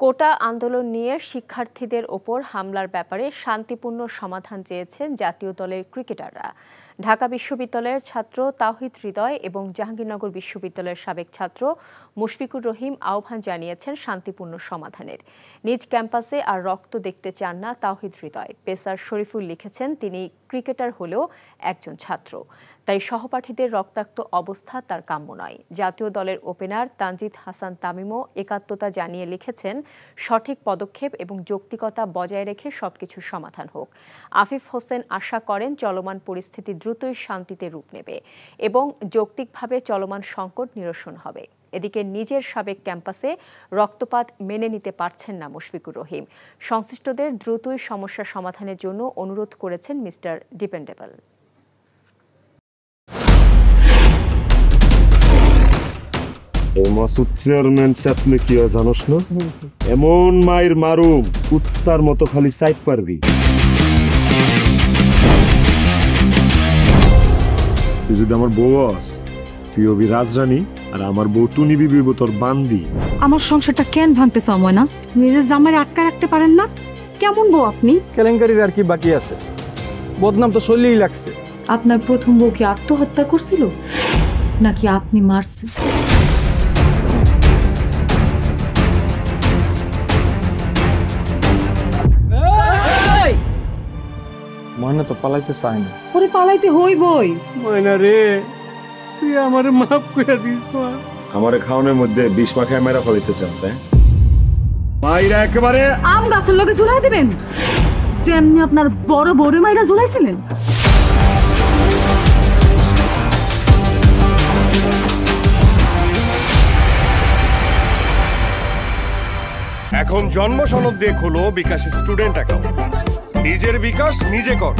কোটা আন্দোলন নিয়ে শিক্ষার্থীদের ওপর হামলার ব্যাপারে শান্তিপূর্ণ সমাধান চেয়েছেন জাতীয় দলের ক্রিকেটাররা। ঢাকা বিশ্ববিদ্যালয়ের ছাত্র তাওহিদ হৃদয় এবং জাহাঙ্গীরনগর বিশ্ববিদ্যালয়ের সাবেক ছাত্র মুশফিকুর রহিম আহ্বান জানিয়েছেন শান্তিপূর্ণ সমাধানের। নিজ ক্যাম্পাসে আর রক্ত দেখতে চান না তাওহিদ হৃদয়। পেসার শরীফুল লিখেছেন, তিনি ক্রিকেটার হলেও একজন ছাত্র, তাই সহপাঠীদের রক্তাক্ত অবস্থা তার কাম্য নয়। জাতীয় দলের ওপেনার তানজিদ হাসান তামিমও একাত্মতা জানিয়ে লিখেছেন, সঠিক পদক্ষেপ এবং যৌক্তিকতা বজায় রেখে সবকিছু সমাধান হোক। আফিফ হোসেন আশা করেন চলমান পরিস্থিতি দ্রুতই শান্তিতে রূপ নেবে এবং যৌক্তিকভাবে চলমান সংকট নিরসন হবে। এদিকে নিজের সাবেক ক্যাম্পাসে রক্তপাত মেনে নিতে পারছেন না মুশফিকুর রহিম। সংশ্লিষ্টদের দ্রুতই সমস্যা সমাধানের জন্য অনুরোধ করেছেন মিস্টার ডিপেন্ডেবল। মাসুদ চেয়ারম্যান চাপলে কি হয় জানোস না? এমন মায়ের মারুম কুত্তার মতো খালি সাইড পারবি। তুই যদি আমার বউ আস, তুই হবি রাজরানী আর আমার বউ টুনি বিবি তোর বান্দি। আমার সংসারটা কেন ভাঙতে সময় না? নিজের জামাই আটকা রাখতে পারেন না? কেমন বউ আপনি? কেলেঙ্কারির আর কি বাকি আছে? বদনাম তো শৈলেই লাগছে। আপনার প্রথম বউ কি আত্মহত্যা করছিল নাকি আপনি মারছেন? ময়না তো পালাইতে চায় না। ওরে পালাইতে হইবই। ময়না রে, তুই আমারে মাফ করে দিস। আমারে খাওয়ানোর মধ্যে বিষ মাখায় মেরা ফলাইতে চাচ্ছে। মাইরা একেবারে আম গাছের লগে ঝুলাই দিবেন, যেমনি আপনার বড় বড় মাইরা ঝুলাইছিলেন। এখন জন্ম সনদ দিয়ে খোলো বিকাশ স্টুডেন্ট অ্যাকাউন্ট। নিজের বিকাশ নিজে কর।